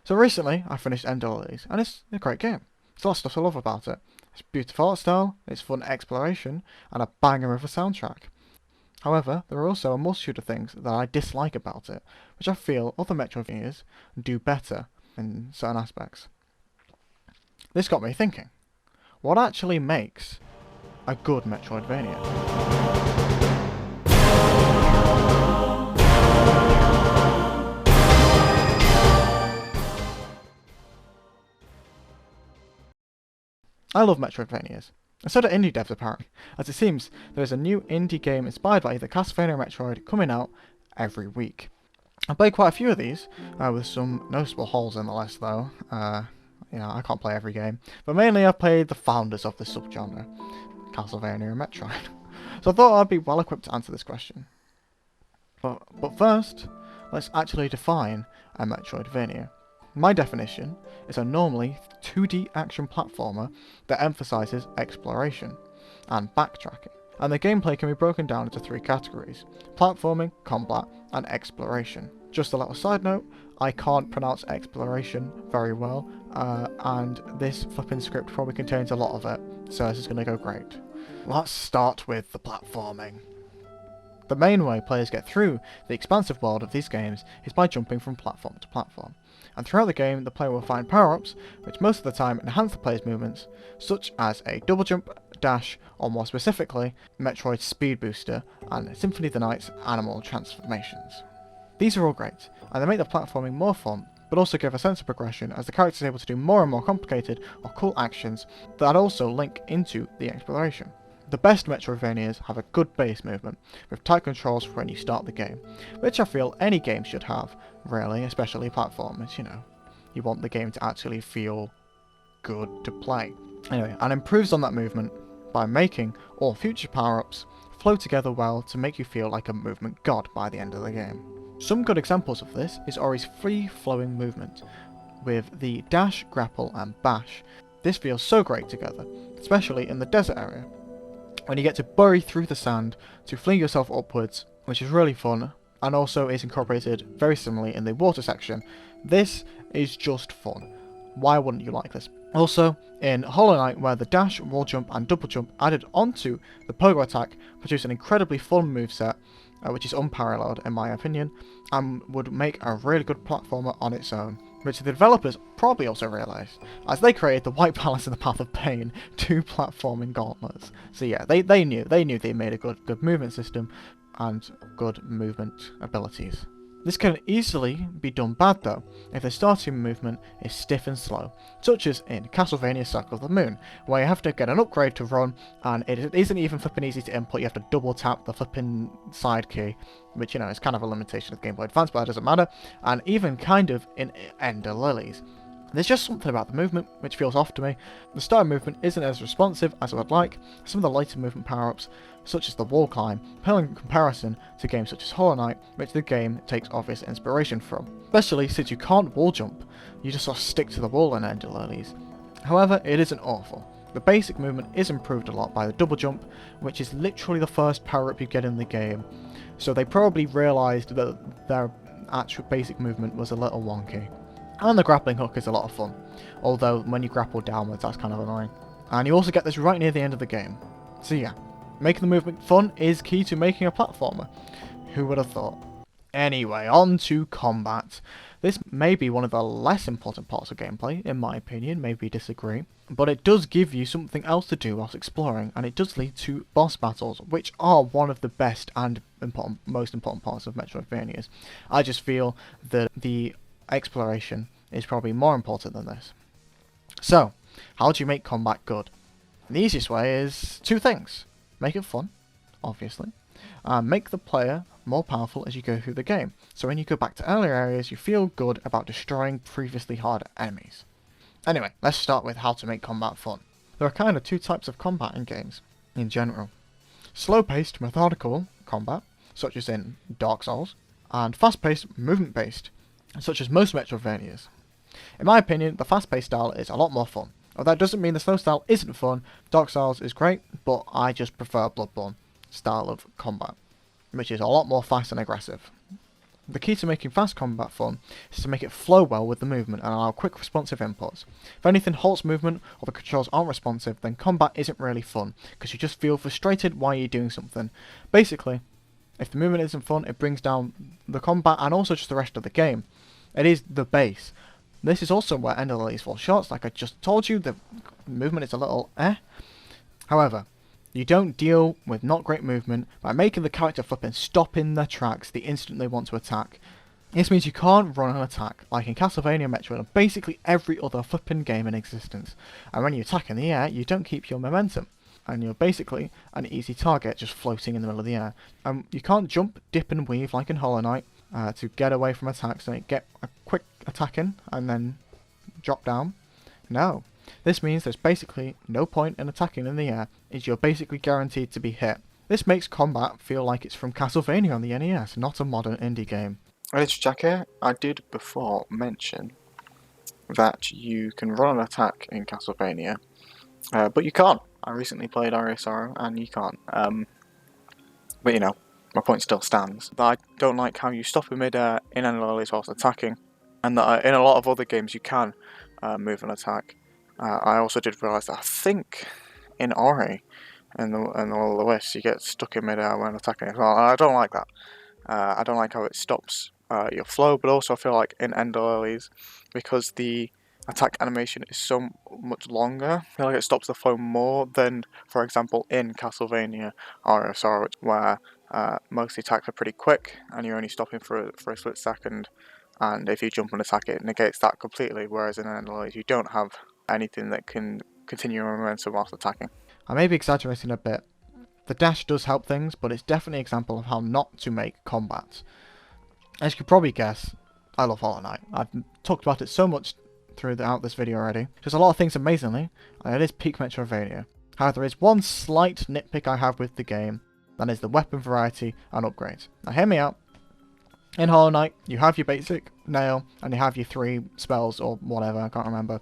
So recently, I finished Lilies, and it's a great game. There's a lot of stuff I love about it. It's beautiful art style, it's fun exploration, and a banger of a soundtrack. However, there are also a multitude of things that I dislike about it, which I feel other Metroidvanias do better in certain aspects. This got me thinking, what actually makes a good Metroidvania? I love Metroidvanias, and so do indie devs apparently, as it seems there is a new indie game inspired by either Castlevania or Metroid coming out every week. I've played quite a few of these, with some noticeable holes in the list though. I can't play every game, but mainly I've played the founders of the subgenre, Castlevania and Metroid. So I thought I'd be well equipped to answer this question. But first, let's actually define a Metroidvania. My definition is a normally 2D action platformer that emphasises exploration and backtracking, and the gameplay can be broken down into three categories: platforming, combat, and exploration. Just a little side note, I can't pronounce exploration very well, and this flipping script probably contains a lot of it, so this is going to go great. Let's start with the platforming. The main way players get through the expansive world of these games is by jumping from platform to platform, and throughout the game the player will find power-ups which most of the time enhance the player's movements, such as a double jump, dash, or more specifically, Metroid's speed booster and Symphony of the Night's animal transformations. These are all great, and they make the platforming more fun, but also give a sense of progression as the character is able to do more and more complicated or cool actions that also link into the exploration. The best Metroidvanias have a good base movement, with tight controls for when you start the game, which I feel any game should have, really, especially platformers, You want the game to actually feel good to play. Anyway, and improves on that movement by making all future power-ups flow together well to make you feel like a movement god by the end of the game. Some good examples of this is Ori's free-flowing movement, with the dash, grapple and bash. This feels so great together, especially in the desert area, when you get to bury through the sand to fling yourself upwards, which is really fun, and also is incorporated very similarly in the water section. This is just fun. Why wouldn't you like this? Also, in Hollow Knight, where the dash, wall jump and double jump added onto the pogo attack produce an incredibly fun moveset, which is unparalleled in my opinion, and would make a really good platformer on its own, which the developers probably also realised, as they created the White Palace in the Path of Pain, two platforming gauntlets. So yeah, they knew they made a good movement system and good movement abilities. This can easily be done bad though, if the starting movement is stiff and slow, such as in Castlevania Circle of the Moon, where you have to get an upgrade to run, and it isn't even flipping easy to input. You have to double tap the flipping side key, which is kind of a limitation of Game Boy Advance, but that doesn't matter, and even kind of in Ender Lilies. There's just something about the movement which feels off to me. The starting movement isn't as responsive as I would like. Some of the later movement power-ups, such as the wall climb, pale in comparison to games such as Hollow Knight, which the game takes obvious inspiration from. Especially since you can't wall jump, you just sort of stick to the wall in Ender Lilies. However, it isn't awful. The basic movement is improved a lot by the double jump, which is literally the first power-up you get in the game. So they probably realised that their actual basic movement was a little wonky. And the grappling hook is a lot of fun, although when you grapple downwards that's kind of annoying. And you also get this right near the end of the game. So yeah, making the movement fun is key to making a platformer. Who would have thought? Anyway, on to combat. This may be one of the less important parts of gameplay, in my opinion, maybe disagree, but it does give you something else to do whilst exploring, and it does lead to boss battles, which are one of the best and most important parts of Metroidvanias. I just feel that the exploration is probably more important than this. So, how do you make combat good? The easiest way is two things. Make it fun, obviously, and make the player more powerful as you go through the game, so when you go back to earlier areas you feel good about destroying previously hard enemies. Anyway, let's start with how to make combat fun. There are kind of two types of combat in games, in general. Slow-paced, methodical combat, such as in Dark Souls, and fast-paced, movement-based, such as most Metroidvanias. In my opinion, the fast-paced style is a lot more fun. Although that doesn't mean the slow style isn't fun. Dark Souls is great, but I just prefer Bloodborne style of combat, which is a lot more fast and aggressive. The key to making fast combat fun is to make it flow well with the movement and allow quick responsive inputs. If anything halts movement or the controls aren't responsive, then combat isn't really fun, because you just feel frustrated while you're doing something. Basically, if the movement isn't fun, it brings down the combat and also just the rest of the game. It is the base. This is also where Ender Lilies fall short. Like I just told you, the movement is a little However, you don't deal with not great movement by making the character flipping stop in their tracks the instant they want to attack. This means you can't run an attack, like in Castlevania, Metroid, and basically every other flipping game in existence. And when you attack in the air, you don't keep your momentum, and you're basically an easy target just floating in the middle of the air. You can't jump, dip and weave like in Hollow Knight to get away from attacks and get a quick attack in and then drop down. No. This means there's basically no point in attacking in the air, as you're basically guaranteed to be hit. This makes combat feel like it's from Castlevania on the NES, not a modern indie game. It's Jack here. I did before mention that you can run an attack in Castlevania, but you can't. I recently played Aria Sorrow and you can't. But you know, my point still stands. I don't like how you stop in mid-air in Ender Lilies whilst attacking, and that in a lot of other games you can move and attack. I also did realise that I think in Ori and the Will of the Wisps you get stuck in mid-air when attacking as well, and I don't like that. I don't like how it stops your flow, but also I feel like in Ender Lilies, because the attack animation is so much longer, I feel like it stops the flow more than, for example, in Castlevania Aria Sorrow, where most attacks are pretty quick and you're only stopping for a split second, and if you jump and attack it negates that completely, whereas in Ender Lilies you don't have anything that can continue your momentum whilst attacking. I may be exaggerating a bit. The dash does help things, but it's definitely an example of how not to make combat. As you can probably guess, I love Hollow Knight. I've talked about it so much throughout this video already. There's a lot of things amazingly, and it is peak Metroidvania. However, there is one slight nitpick I have with the game, that is the weapon variety and upgrades. Now hear me out. In Hollow Knight, you have your basic nail, and you have your 3 spells or whatever, I can't remember.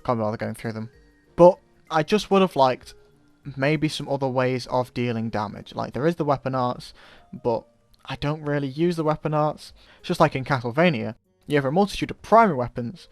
Can't bother going through them. But I just would have liked maybe some other ways of dealing damage. Like, there is the weapon arts, but I don't really use the weapon arts. It's just like in Castlevania, you have a multitude of primary weapons,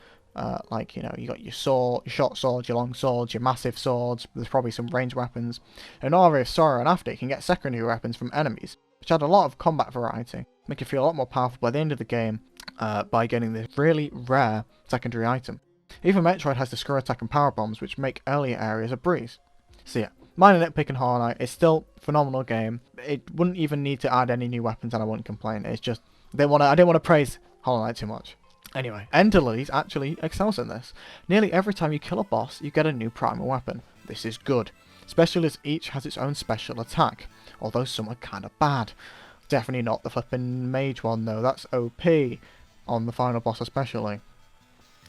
like, you know, you got your sword, your short swords, your long swords, your massive swords, there's probably some ranged weapons. In Aria of Sorrow and after, you can get secondary weapons from enemies, which add a lot of combat variety, make you feel a lot more powerful by the end of the game, by getting this really rare secondary item. Even Metroid has the screw attack and power bombs, which make earlier areas a breeze. So yeah, minor nitpick in Hollow Knight, it's still a phenomenal game. It wouldn't even need to add any new weapons and I wouldn't complain. It's just, I didn't want to praise Hollow Knight too much. Anyway, Ender Lilies actually excels in this. Nearly every time you kill a boss, you get a new primal weapon. This is good, especially as each has its own special attack, although some are kinda bad. Definitely not the flippin' mage one though, that's OP, on the final boss especially.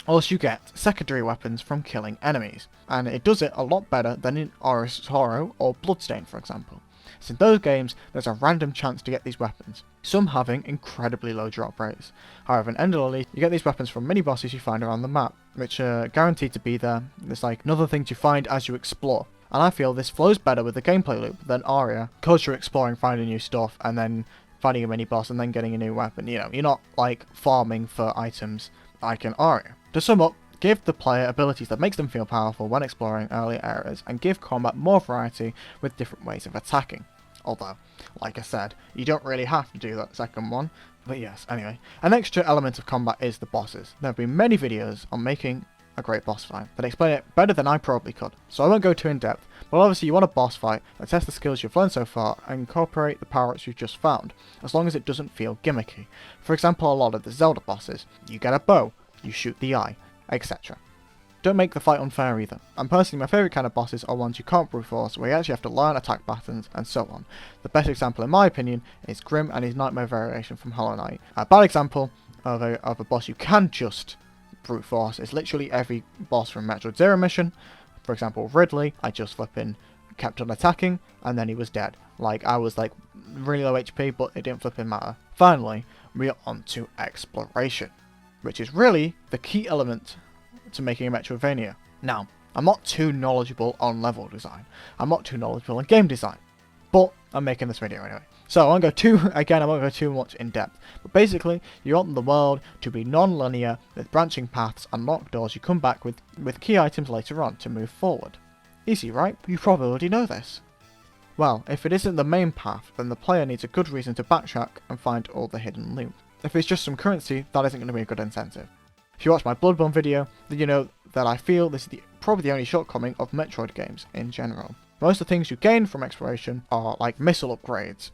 Also, you get secondary weapons from killing enemies, and it does it a lot better than in Aria Sorrow or Bloodstained, for example. So in those games, there's a random chance to get these weapons, some having incredibly low drop rates. However, in Ender Lilies, you get these weapons from mini-bosses you find around the map, which are guaranteed to be there. It's like another thing to find as you explore. And I feel this flows better with the gameplay loop than Aria, because you're exploring, finding new stuff, and then finding a mini-boss and then getting a new weapon. You know, you're not like farming for items like in Aria. To sum up, give the player abilities that makes them feel powerful when exploring earlier areas, and give combat more variety with different ways of attacking. Although, like I said, you don't really have to do that second one, but yes, anyway. An extra element of combat is the bosses. There have been many videos on making a great boss fight that explain it better than I probably could, so I won't go too in depth, but obviously you want a boss fight that tests the skills you've learned so far and incorporate the power-ups you've just found, as long as it doesn't feel gimmicky. For example, a lot of the Zelda bosses, you get a bow, you shoot the eye, etc. Don't make the fight unfair either, and personally my favourite kind of bosses are ones you can't brute force, where you actually have to learn attack patterns and so on. The best example in my opinion is Grim and his Nightmare variation from Hollow Knight. A bad example of a boss you can just brute force is literally every boss from Metroid Zero Mission. For example, Ridley, I just flipping kept on attacking and then he was dead. Like, I was like really low HP, but it didn't flipping matter. Finally, we are on to exploration, which is really the key element to making a Metroidvania. Now, I'm not too knowledgeable on level design, I'm not too knowledgeable on game design, but I'm making this video anyway. So I won't go too much in depth, but basically you want the world to be non-linear with branching paths and locked doors you come back with key items later on to move forward. Easy, right? You probably already know this. Well, if it isn't the main path, then the player needs a good reason to backtrack and find all the hidden loot. If it's just some currency, that isn't going to be a good incentive. If you watch my Bloodborne video, then you know that I feel this is probably the only shortcoming of Metroid games in general. Most of the things you gain from exploration are like missile upgrades.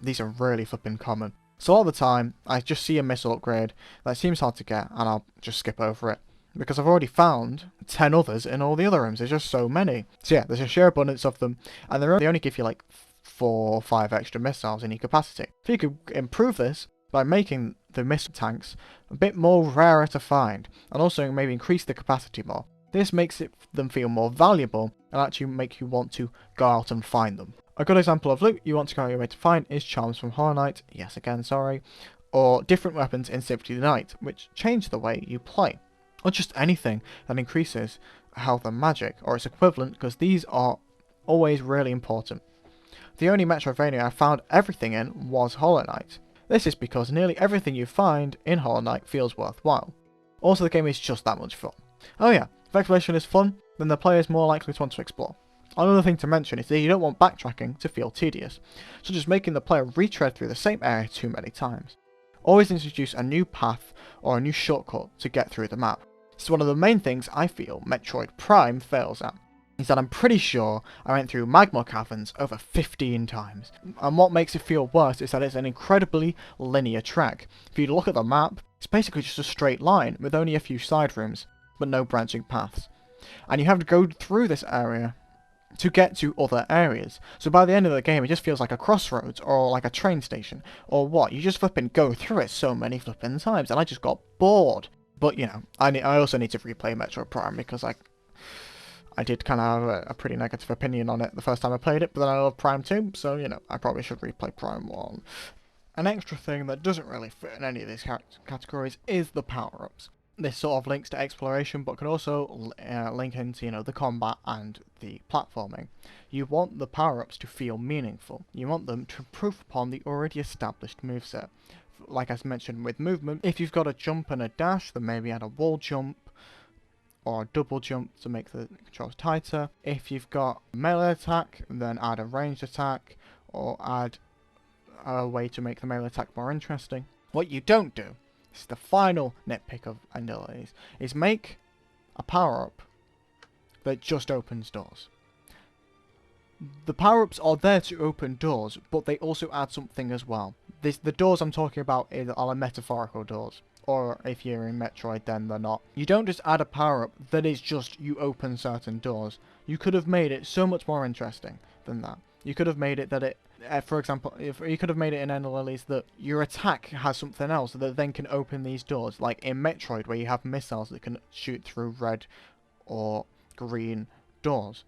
These are really flipping common. So all the time, I just see a missile upgrade that seems hard to get, and I'll just skip over it. Because I've already found 10 others in all the other rooms. There's just so many. So yeah, there's a sheer abundance of them, and they only give you like 4 or 5 extra missiles in your capacity. So you could improve this by making the missile tanks a bit more rarer to find, and also maybe increase the capacity more. This makes them feel more valuable, and actually make you want to go out and find them. A good example of loot you want to go out your way to find is charms from Hollow Knight, yes again, sorry, or different weapons in Symphony of the Night, which change the way you play. Or just anything that increases health and magic, or its equivalent, because these are always really important. The only Metroidvania I found everything in was Hollow Knight. This is because nearly everything you find in Hollow Knight feels worthwhile. Also, the game is just that much fun. Oh yeah, if exploration is fun, then the player is more likely to want to explore. Another thing to mention is that you don't want backtracking to feel tedious, such as making the player retread through the same area too many times. Always introduce a new path or a new shortcut to get through the map. This is one of the main things I feel Metroid Prime fails at, is that I'm pretty sure I went through magma caverns over 15 times. And what makes it feel worse is that it's an incredibly linear track. If you look at the map, it's basically just a straight line with only a few side rooms, but no branching paths. And you have to go through this area to get to other areas. So by the end of the game, it just feels like a crossroads or like a train station or what. You just flipping go through it so many flipping times, and I just got bored. But you know, I also need to replay Metroid Prime because I did kind of have a pretty negative opinion on it the first time I played it, but then I love Prime 2, so you know, I probably should replay Prime 1. An extra thing that doesn't really fit in any of these categories is the power-ups. This sort of links to exploration, but can also link into, you know, the combat and the platforming. You want the power-ups to feel meaningful. You want them to improve upon the already established moveset. Like I mentioned with movement, if you've got a jump and a dash, then maybe add a wall jump or a double jump to make the controls tighter. If you've got melee attack, then add a ranged attack or add a way to make the melee attack more interesting. What you don't do, this is the final nitpick of Lilies, is make a power-up that just opens doors. The power-ups are there to open doors, but they also add something as well. The doors I'm talking about are metaphorical doors. Or if you're in Metroid, then they're not. You don't just add a power-up that is just you open certain doors. You could have made it so much more interesting than that. You could have made it that it, for example, if you could have made it in Ender Lilies that your attack has something else that then can open these doors. Like in Metroid, where you have missiles that can shoot through red or green doors.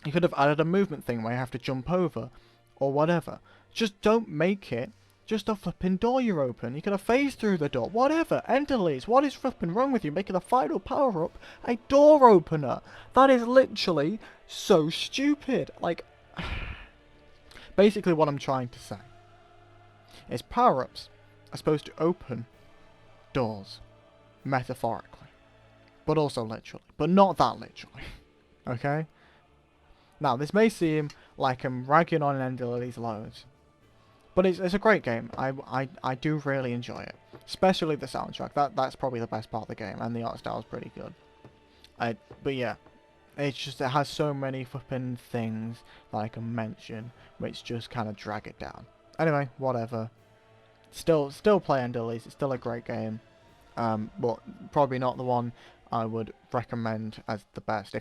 You could have added a movement thing where you have to jump over, or whatever. Just don't make it just a flipping door you open. You could have phased through the door, whatever. Ender Lilies, what is flipping wrong with you making the final power-up a door opener? That is literally so stupid. Like, basically what I'm trying to say is power-ups are supposed to open doors, metaphorically, but also literally, but not that literally, okay? Now, this may seem like I'm ragging on Ender Lilies loads, but it's a great game. I do really enjoy it, especially the soundtrack. That's probably the best part of the game, and the art style is pretty good. But yeah, it has so many flipping things that I can mention, which just kind of drag it down. Anyway, whatever. Still play Ender Lilies. It's still a great game, but probably not the one I would recommend as the best.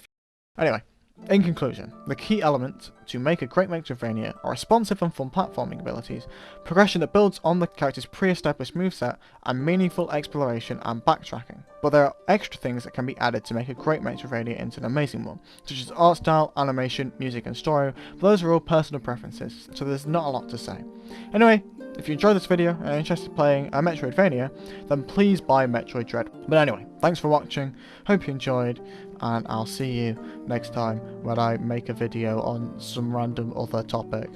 Anyway. In conclusion, the key elements to make a great Metroidvania are responsive and fun platforming abilities, progression that builds on the character's pre-established moveset, and meaningful exploration and backtracking. But there are extra things that can be added to make a great Metroidvania into an amazing one, such as art style, animation, music and story, but those are all personal preferences, so there's not a lot to say. Anyway, if you enjoyed this video and are interested in playing a Metroidvania, then please buy Metroid Dread. But anyway, thanks for watching, hope you enjoyed, and I'll see you next time when I make a video on some random other topic.